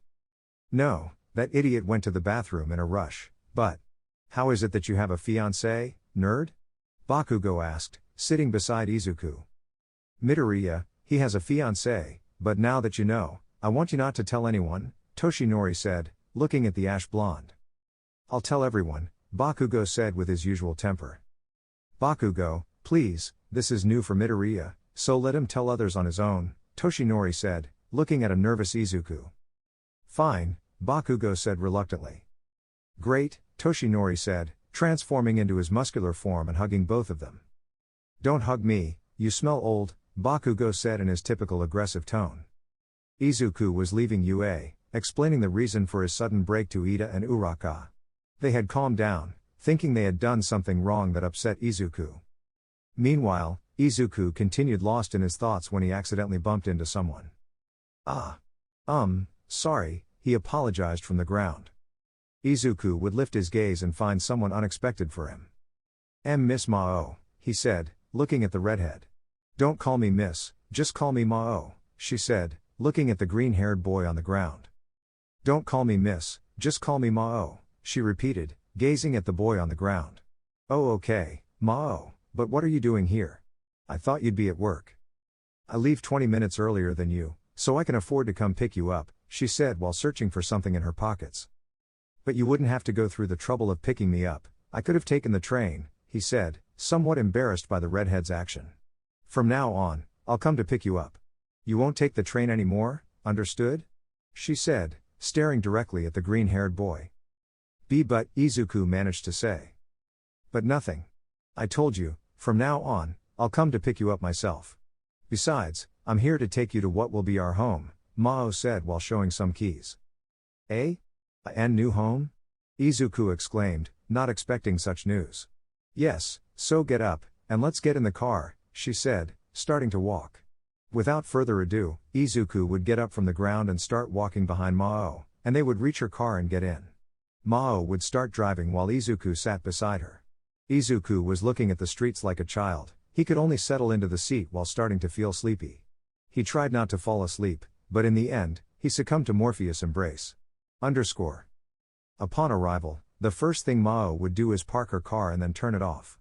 No, that idiot went to the bathroom in a rush, but how is it that you have a fiancé, nerd? Bakugo asked, sitting beside Izuku. Midoriya, he has a fiancé, but now that you know, I want you not to tell anyone, Toshinori said, looking at the ash blonde. I'll tell everyone, Bakugo said with his usual temper. Bakugo, please, this is new for Midoriya, so let him tell others on his own, Toshinori said, looking at a nervous Izuku. Fine, Bakugo said reluctantly. Great, Toshinori said, transforming into his muscular form and hugging both of them. Don't hug me, you smell old, Bakugo said in his typical aggressive tone. Izuku was leaving UA, explaining the reason for his sudden break to Ida and Uraka. They had calmed down, thinking they had done something wrong that upset Izuku. Meanwhile, Izuku continued lost in his thoughts when he accidentally bumped into someone. Sorry, he apologized from the ground. Izuku would lift his gaze and find someone unexpected for him. Miss Mao, he said, looking at the redhead. Don't call me miss, just call me Mao, she said, looking at the green-haired boy on the ground. Don't call me miss, just call me Mao, she repeated, gazing at the boy on the ground. Oh okay, Mao, but what are you doing here? I thought you'd be at work. I leave 20 minutes earlier than you, so I can afford to come pick you up, she said while searching for something in her pockets. But you wouldn't have to go through the trouble of picking me up, I could have taken the train, he said, somewhat embarrassed by the redhead's action. From now on, I'll come to pick you up. You won't take the train anymore, understood? She said, staring directly at the green-haired boy. But Izuku managed to say. But nothing. I told you, from now on, I'll come to pick you up myself. Besides, I'm here to take you to what will be our home, Mao said while showing some keys. A new home? Izuku exclaimed, not expecting such news. Yes, so get up, and let's get in the car, she said, starting to walk. Without further ado, Izuku would get up from the ground and start walking behind Mao, and they would reach her car and get in. Mao would start driving while Izuku sat beside her. Izuku was looking at the streets like a child, he could only settle into the seat while starting to feel sleepy. He tried not to fall asleep, but in the end, he succumbed to Morpheus' embrace. Upon arrival, the first thing Mao would do is park her car and then turn it off.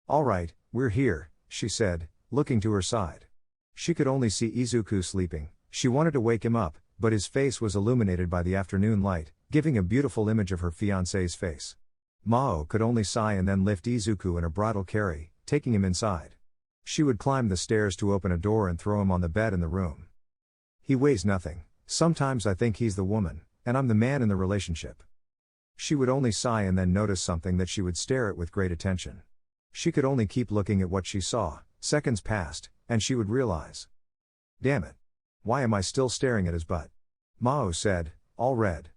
"Alright, we're here," she said, looking to her side. She could only see Izuku sleeping. She wanted to wake him up, but his face was illuminated by the afternoon light, giving a beautiful image of her fiancé's face. Mao could only sigh and then lift Izuku in a bridal carry, taking him inside. She would climb the stairs to open a door and throw him on the bed in the room. "He weighs nothing. Sometimes I think he's the woman, and I'm the man in the relationship." She would only sigh and then notice something that she would stare at with great attention. She could only keep looking at what she saw. Seconds passed, and she would realize. "Damn it. Why am I still staring at his butt?" Mao said, all red.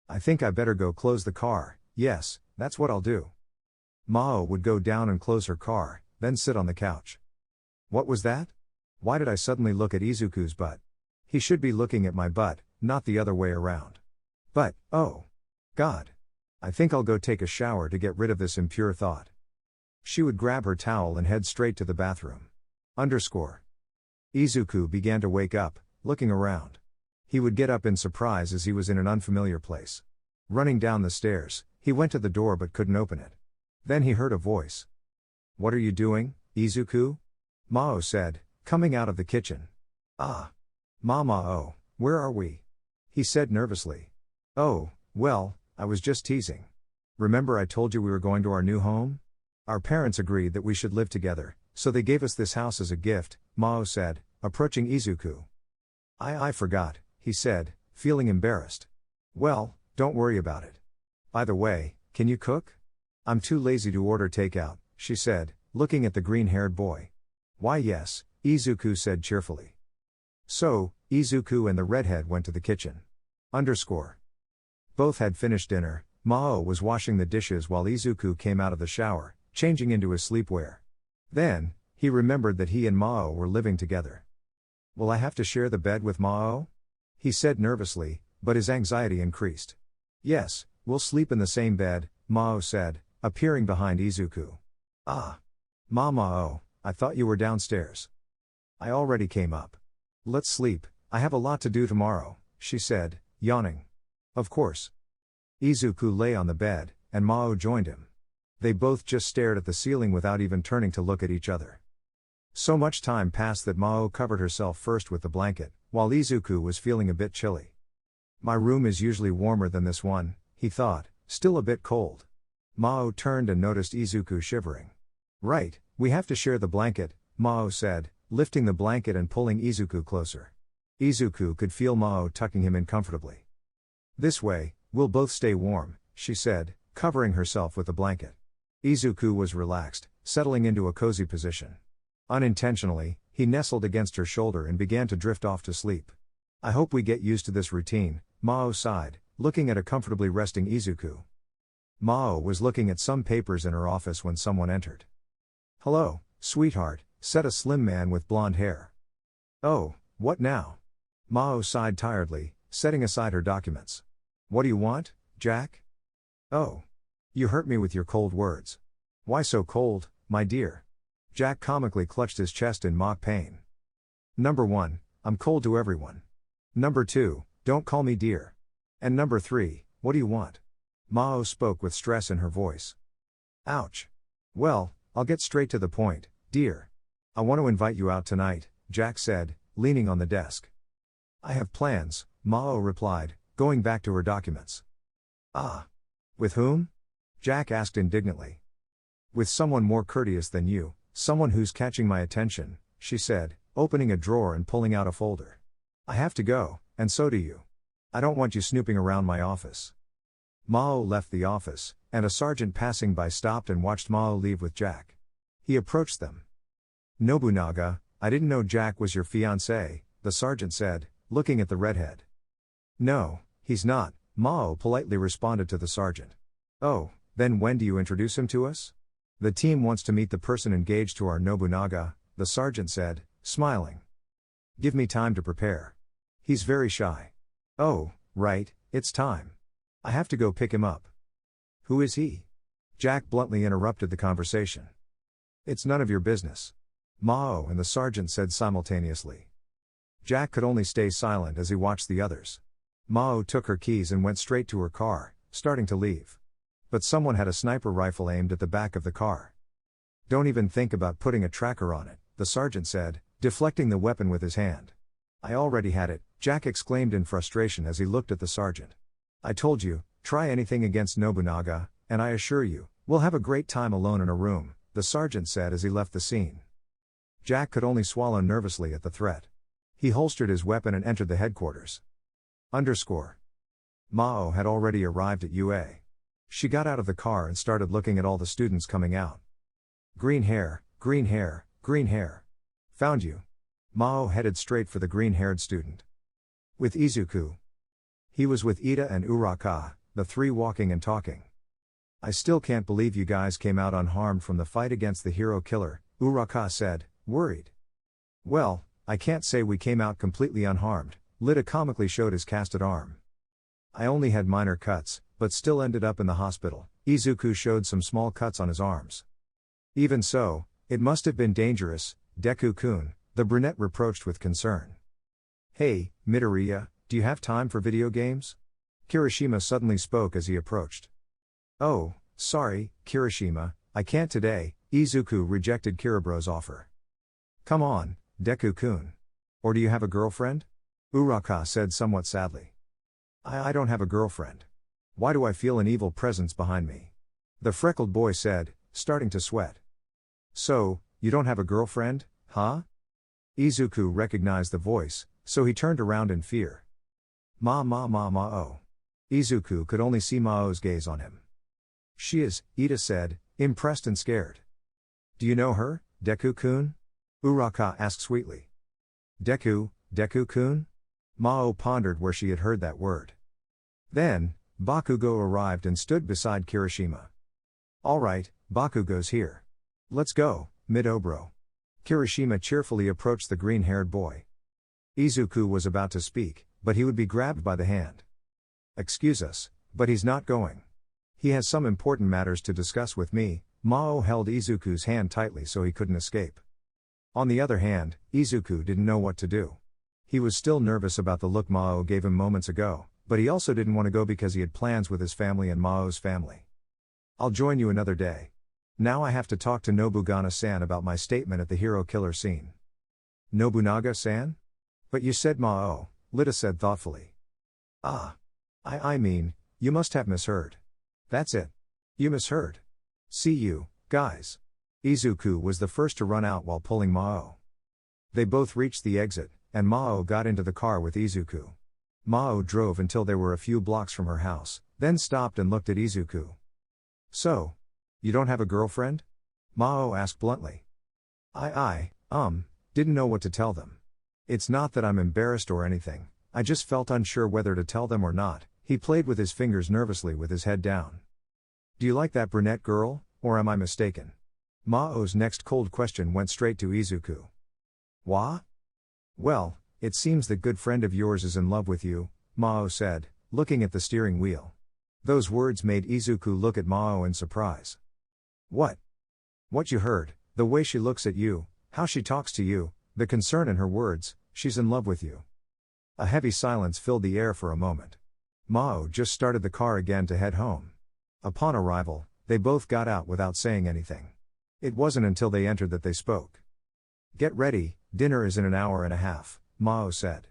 "I think I better go close the car. Yes, that's what I'll do." Mao would go down and close her car, then sit on the couch. "What was that? Why did I suddenly look at Izuku's butt? He should be looking at my butt, not the other way around. But, oh God. I think I'll go take a shower to get rid of this impure thought." She would grab her towel and head straight to the bathroom. Izuku began to wake up, looking around. He would get up in surprise as he was in an unfamiliar place. Running down the stairs, he went to the door but couldn't open it. Then he heard a voice. "What are you doing, Izuku?" Mao said, coming out of the kitchen. "Ah. Mama, where are we?" he said nervously. "Oh, well, I was just teasing. Remember I told you we were going to our new home? Our parents agreed that we should live together, so they gave us this house as a gift," Mao said, approaching Izuku. I forgot," he said, feeling embarrassed. "Well, don't worry about it. By the way, can you cook?" "I'm too lazy to order takeout," she said, looking at the green-haired boy. "Why yes," Izuku said cheerfully. So, Izuku and the redhead went to the kitchen. Both had finished dinner. Mao was washing the dishes while Izuku came out of the shower, changing into his sleepwear. Then, he remembered that he and Mao were living together. "Will I have to share the bed with Mao?" he said nervously, but his anxiety increased. "Yes, we'll sleep in the same bed," Mao said, appearing behind Izuku. "Ah. Mama, I thought you were downstairs." "I already came up. Let's sleep, I have a lot to do tomorrow," she said, yawning. "Of course." Izuku lay on the bed, and Mao joined him. They both just stared at the ceiling without even turning to look at each other. So much time passed that Mao covered herself first with the blanket, while Izuku was feeling a bit chilly. "My room is usually warmer than this one," he thought, still a bit cold. Mao turned and noticed Izuku shivering. "Right, we have to share the blanket," Mao said, lifting the blanket and pulling Izuku closer. Izuku could feel Mao tucking him in comfortably. "This way, we'll both stay warm," she said, covering herself with the blanket. Izuku was relaxed, settling into a cozy position. Unintentionally, he nestled against her shoulder and began to drift off to sleep. "I hope we get used to this routine," Mao sighed, looking at a comfortably resting Izuku. Mao was looking at some papers in her office when someone entered. "Hello, sweetheart," said a slim man with blonde hair. "Oh, what now?" Mao sighed tiredly, setting aside her documents. "What do you want, Jack?" "Oh. You hurt me with your cold words." "Why so cold, my dear?" Jack comically clutched his chest in mock pain. "Number 1, I'm cold to everyone. Number 2, don't call me dear. And number 3, what do you want?" Mao spoke with stress in her voice. "Ouch. Well, I'll get straight to the point, dear. I want to invite you out tonight," Jack said, leaning on the desk. "I have plans," Mao replied, going back to her documents. "Ah. With whom?" Jack asked indignantly. "With someone more courteous than you, someone who's catching my attention," she said, opening a drawer and pulling out a folder. "I have to go, and so do you. I don't want you snooping around my office." Mao left the office, and a sergeant passing by stopped and watched Mao leave with Jack. He approached them. "Nobunaga, I didn't know Jack was your fiancé," the sergeant said, looking at the redhead. "No, he's not," Mao politely responded to the sergeant. "Oh, then when do you introduce him to us?" The team wants to meet the person engaged to our Nobunaga, the sergeant said, smiling. Give me time to prepare. He's very shy. Oh, right, it's time. I have to go pick him up. Who is he? Jack bluntly interrupted the conversation. It's none of your business. Mao and the sergeant said simultaneously. Jack could only stay silent as he watched the others. Mao took her keys and went straight to her car, starting to leave. But someone had a sniper rifle aimed at the back of the car. Don't even think about putting a tracker on it, the sergeant said, deflecting the weapon with his hand. I already had it, Jack exclaimed in frustration as he looked at the sergeant. I told you, try anything against Nobunaga, and I assure you, we'll have a great time alone in a room, the sergeant said as he left the scene. Jack could only swallow nervously at the threat. He holstered his weapon and entered the headquarters. Mao had already arrived at UA. She got out of the car and started looking at all the students coming out. Green hair, green hair, green hair. Found you. Mao headed straight for the green-haired student. With Izuku. He was with Ida and Uraka, the three walking and talking. I still can't believe you guys came out unharmed from the fight against the hero killer, Uraka said, worried. Well, I can't say we came out completely unharmed, Lita comically showed his casted arm. I only had minor cuts, but still ended up in the hospital. Izuku showed some small cuts on his arms. Even so, it must have been dangerous, Deku-kun, the brunette reproached with concern. Hey, Midoriya, do you have time for video games? Kirishima suddenly spoke as he approached. Oh, sorry, Kirishima, I can't today, Izuku rejected Kiribro's offer. Come on, Deku-kun. Or do you have a girlfriend? Uraka said somewhat sadly. I don't have a girlfriend. Why do I feel an evil presence behind me? The freckled boy said, starting to sweat. So, you don't have a girlfriend, huh? Izuku recognized the voice, so he turned around in fear. Oh. Izuku could only see Mao's gaze on him. She is, Ida said, impressed and scared. Do you know her, Deku-kun? Uraka asked sweetly. Deku-kun? Mao pondered where she had heard that word. Then, Bakugo arrived and stood beside Kirishima. Alright, Bakugo's here. Let's go, Midobro. Kirishima cheerfully approached the green-haired boy. Izuku was about to speak, but he would be grabbed by the hand. Excuse us, but he's not going. He has some important matters to discuss with me. Mao held Izuku's hand tightly so he couldn't escape. On the other hand, Izuku didn't know what to do. He was still nervous about the look Mao gave him moments ago, but he also didn't want to go because he had plans with his family and Mao's family. I'll join you another day. Now I have to talk to Nobunaga-san about my statement at the hero killer scene. Nobunaga-san? But you said Mao, Lita said thoughtfully. I mean, you must have misheard. That's it. You misheard. See you, guys. Izuku was the first to run out while pulling Mao. They both reached the exit, and Mao got into the car with Izuku. Mao drove until they were a few blocks from her house, then stopped and looked at Izuku. So, you don't have a girlfriend? Mao asked bluntly. Didn't know what to tell them. It's not that I'm embarrassed or anything, I just felt unsure whether to tell them or not. He played with his fingers nervously with his head down. Do you like that brunette girl, or am I mistaken? Mao's next cold question went straight to Izuku. Wha? Well, it seems that good friend of yours is in love with you, Mao said, looking at the steering wheel. Those words made Izuku look at Mao in surprise. What? What you heard, the way she looks at you, how she talks to you, the concern in her words, she's in love with you. A heavy silence filled the air for a moment. Mao just started the car again to head home. Upon arrival, they both got out without saying anything. It wasn't until they entered that they spoke. Get ready, dinner is in an hour and a half, Mao said.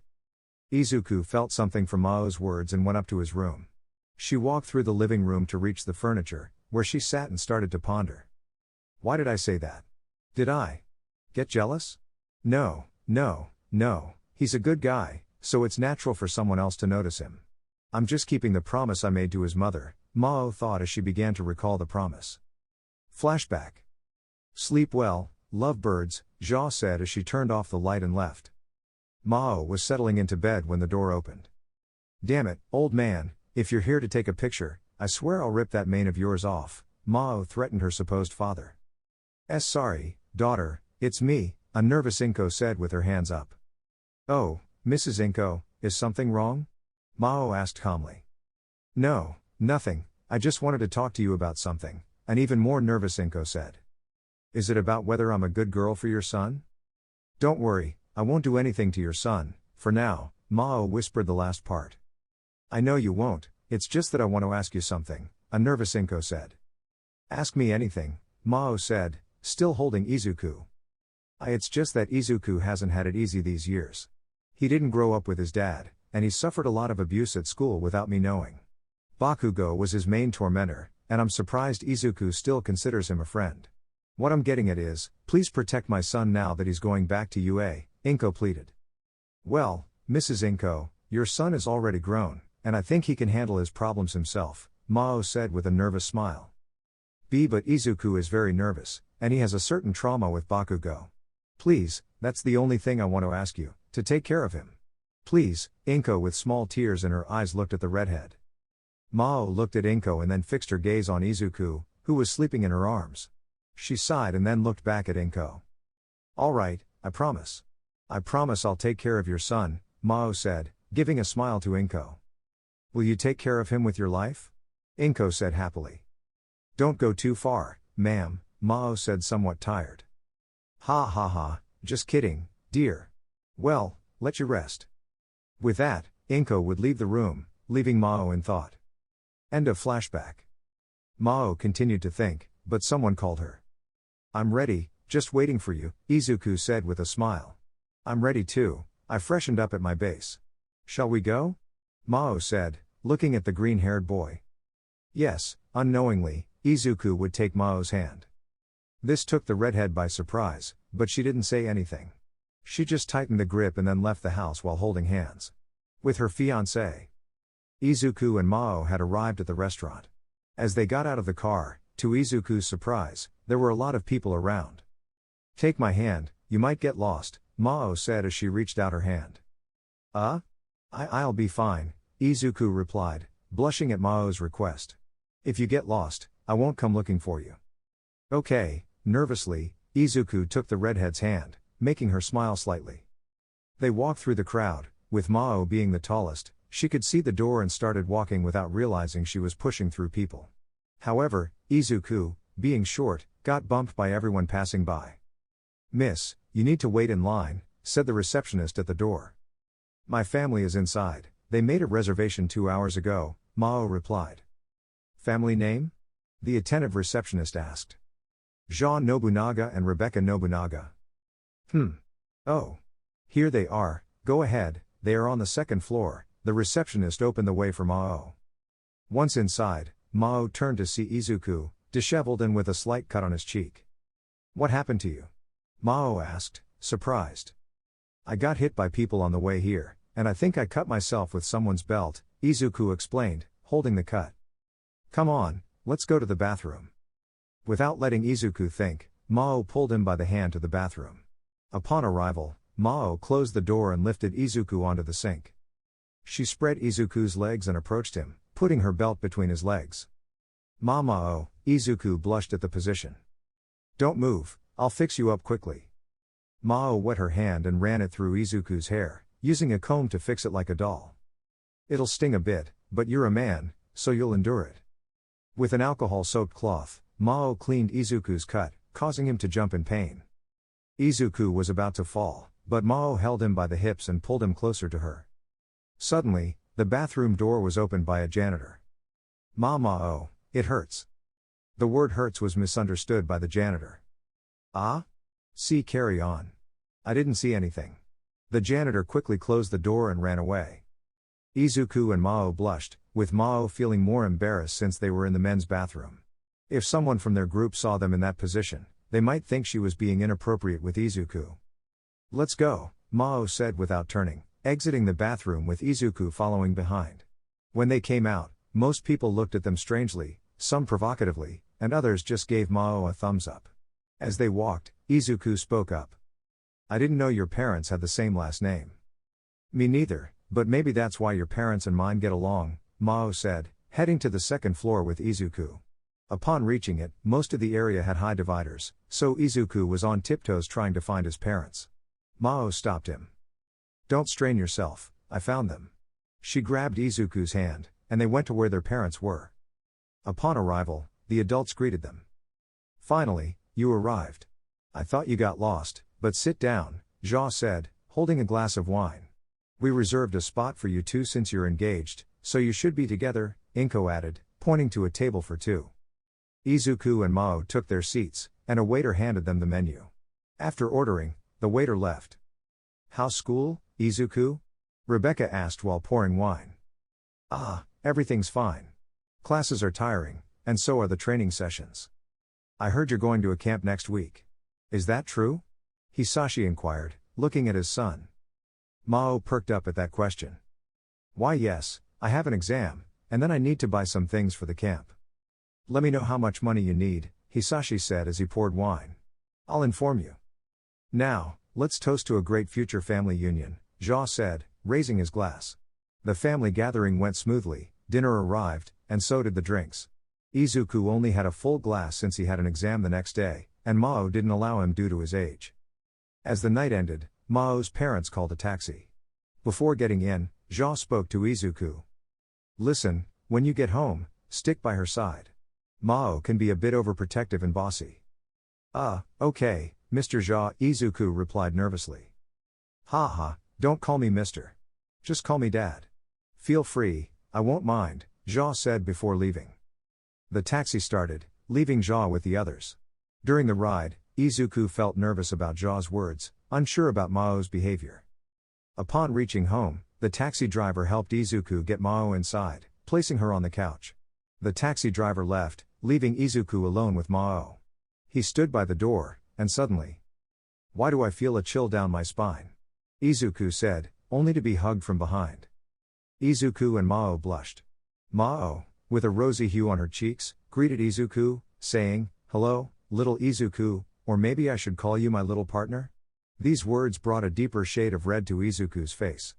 Izuku felt something from Mao's words and went up to his room. She walked through the living room to reach the furniture, where she sat and started to ponder. Why did I say that? Did I get jealous? No, he's a good guy, so it's natural for someone else to notice him. I'm just keeping the promise I made to his mother, Mao thought as she began to recall the promise. Flashback. Sleep well, lovebirds, Jia said as she turned off the light and left. Mao was settling into bed when the door opened. Damn it, old man, if you're here to take a picture, I swear I'll rip that mane of yours off, Mao threatened her supposed father. Sorry, daughter, it's me, a nervous Inko said with her hands up. Oh, Mrs. Inko, is something wrong? Mao asked calmly. No, nothing, I just wanted to talk to you about something, an even more nervous Inko said. Is it about whether I'm a good girl for your son? Don't worry, I won't do anything to your son, for now, Mao whispered the last part. I know you won't, it's just that I want to ask you something, a nervous Inko said. Ask me anything, Mao said, still holding Izuku. It's just that Izuku hasn't had it easy these years. He didn't grow up with his dad, and he suffered a lot of abuse at school without me knowing. Bakugo was his main tormentor, and I'm surprised Izuku still considers him a friend. What I'm getting at is, please protect my son now that he's going back to UA, Inko pleaded. Well, Mrs. Inko, your son is already grown, and I think he can handle his problems himself, Mao said with a nervous smile. But Izuku is very nervous, and he has a certain trauma with Bakugo. Please, that's the only thing I want to ask you, to take care of him. Please, Inko with small tears in her eyes looked at the redhead. Mao looked at Inko and then fixed her gaze on Izuku, who was sleeping in her arms. She sighed and then looked back at Inko. All right, I promise. I promise I'll take care of your son, Mao said, giving a smile to Inko. Will you take care of him with your life? Inko said happily. Don't go too far, ma'am, Mao said somewhat tired. Ha ha ha, just kidding, dear. Well, let you rest. With that, Inko would leave the room, leaving Mao in thought. End of flashback. Mao continued to think, but someone called her. I'm ready, just waiting for you, Izuku said with a smile. I'm ready too, I freshened up at my base. Shall we go? Mao said, looking at the green-haired boy. Yes, unknowingly, Izuku would take Mao's hand. This took the redhead by surprise, but she didn't say anything. She just tightened the grip and then left the house while holding hands with her fiancé. Izuku and Mao had arrived at the restaurant. As they got out of the car, to Izuku's surprise, there were a lot of people around. Take my hand, you might get lost, Mao said as she reached out her hand. I'll be fine, Izuku replied, blushing at Mao's request. If you get lost, I won't come looking for you. Okay, nervously, Izuku took the redhead's hand, making her smile slightly. They walked through the crowd, with Mao being the tallest. She could see the door and started walking without realizing she was pushing through people. However, Izuku, being short, got bumped by everyone passing by. Miss, you need to wait in line, said the receptionist at the door. My family is inside, they made a reservation 2 hours ago, Mao replied. Family name? The attentive receptionist asked. Jean Nobunaga and Rebecca Nobunaga. Oh. Here they are, go ahead, they are on the second floor. The receptionist opened the way for Mao. Once inside, Mao turned to see Izuku, disheveled and with a slight cut on his cheek. What happened to you? Mao asked, surprised. I got hit by people on the way here, and I think I cut myself with someone's belt, Izuku explained, holding the cut. Come on, let's go to the bathroom. Without letting Izuku think, Mao pulled him by the hand to the bathroom. Upon arrival, Mao closed the door and lifted Izuku onto the sink. She spread Izuku's legs and approached him, putting her belt between his legs. Mao, Izuku blushed at the position. Don't move, I'll fix you up quickly. Mao wet her hand and ran it through Izuku's hair, using a comb to fix it like a doll. It'll sting a bit, but you're a man, so you'll endure it. With an alcohol-soaked cloth, Mao cleaned Izuku's cut, causing him to jump in pain. Izuku was about to fall, but Mao held him by the hips and pulled him closer to her. Suddenly, the bathroom door was opened by a janitor. Mao, it hurts. The word hurts was misunderstood by the janitor. See, carry on. I didn't see anything. The janitor quickly closed the door and ran away. Izuku and Mao blushed, with Mao feeling more embarrassed since they were in the men's bathroom. If someone from their group saw them in that position, they might think she was being inappropriate with Izuku. Let's go, Mao said without turning, exiting the bathroom with Izuku following behind. When they came out, most people looked at them strangely, some provocatively, and others just gave Mao a thumbs up. As they walked, Izuku spoke up. I didn't know your parents had the same last name. Me neither, but maybe that's why your parents and mine get along, Mao said, heading to the second floor with Izuku. Upon reaching it, most of the area had high dividers, so Izuku was on tiptoes trying to find his parents. Mao stopped him. "Don't strain yourself, I found them." She grabbed Izuku's hand, and they went to where their parents were. Upon arrival, the adults greeted them. "Finally, you arrived. I thought you got lost, but sit down," Jia said, holding a glass of wine. "We reserved a spot for you two since you're engaged, so you should be together," Inko added, pointing to a table for two. Izuku and Mao took their seats, and a waiter handed them the menu. After ordering, the waiter left. "How's school, Izuku?" Rebecca asked while pouring wine. "Ah, everything's fine. Classes are tiring, and so are the training sessions. I heard you're going to a camp next week. Is that true?" Hisashi inquired, looking at his son. Mao perked up at that question. "Why yes, I have an exam, and then I need to buy some things for the camp." "Let me know how much money you need," Hisashi said as he poured wine. "I'll inform you." "Now, let's toast to a great future family union," Jia said, raising his glass. The family gathering went smoothly, dinner arrived, and so did the drinks. Izuku only had a full glass since he had an exam the next day, and Mao didn't allow him due to his age. As the night ended, Mao's parents called a taxi. Before getting in, Jia spoke to Izuku. "Listen, when you get home, stick by her side. Mao can be a bit overprotective and bossy." Okay, Mr. Jia," Izuku replied nervously. "Ha, don't call me Mr. Just call me Dad." "Feel free, I won't mind," Jia said before leaving. The taxi started, leaving Jia with the others. During the ride, Izuku felt nervous about Jia's words, unsure about Mao's behavior. Upon reaching home, the taxi driver helped Izuku get Mao inside, placing her on the couch. The taxi driver left, leaving Izuku alone with Mao. He stood by the door, and suddenly, "Why do I feel a chill down my spine?" Izuku said, only to be hugged from behind. Izuku and Mao blushed. Mao, with a rosy hue on her cheeks, greeted Izuku, saying, "Hello, little Izuku, or maybe I should call you my little partner?" These words brought a deeper shade of red to Izuku's face.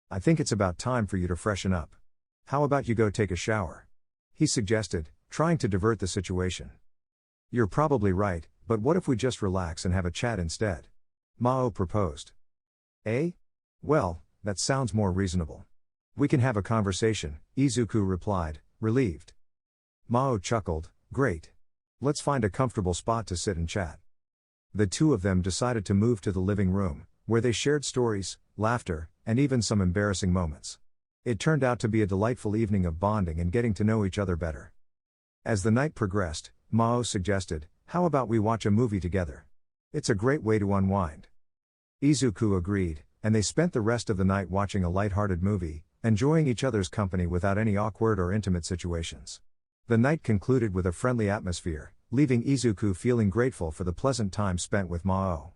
"I think it's about time for you to freshen up. How about you go take a shower?" he suggested, trying to divert the situation. "You're probably right, but what if we just relax and have a chat instead?" Mao proposed. "Eh? Well, that sounds more reasonable. We can have a conversation," Izuku replied, relieved. Mao chuckled, "Great. Let's find a comfortable spot to sit and chat." The two of them decided to move to the living room, where they shared stories, laughter, and even some embarrassing moments. It turned out to be a delightful evening of bonding and getting to know each other better. As the night progressed, Mao suggested, "How about we watch a movie together? It's a great way to unwind." Izuku agreed, and they spent the rest of the night watching a light-hearted movie, enjoying each other's company without any awkward or intimate situations. The night concluded with a friendly atmosphere, leaving Izuku feeling grateful for the pleasant time spent with Mao.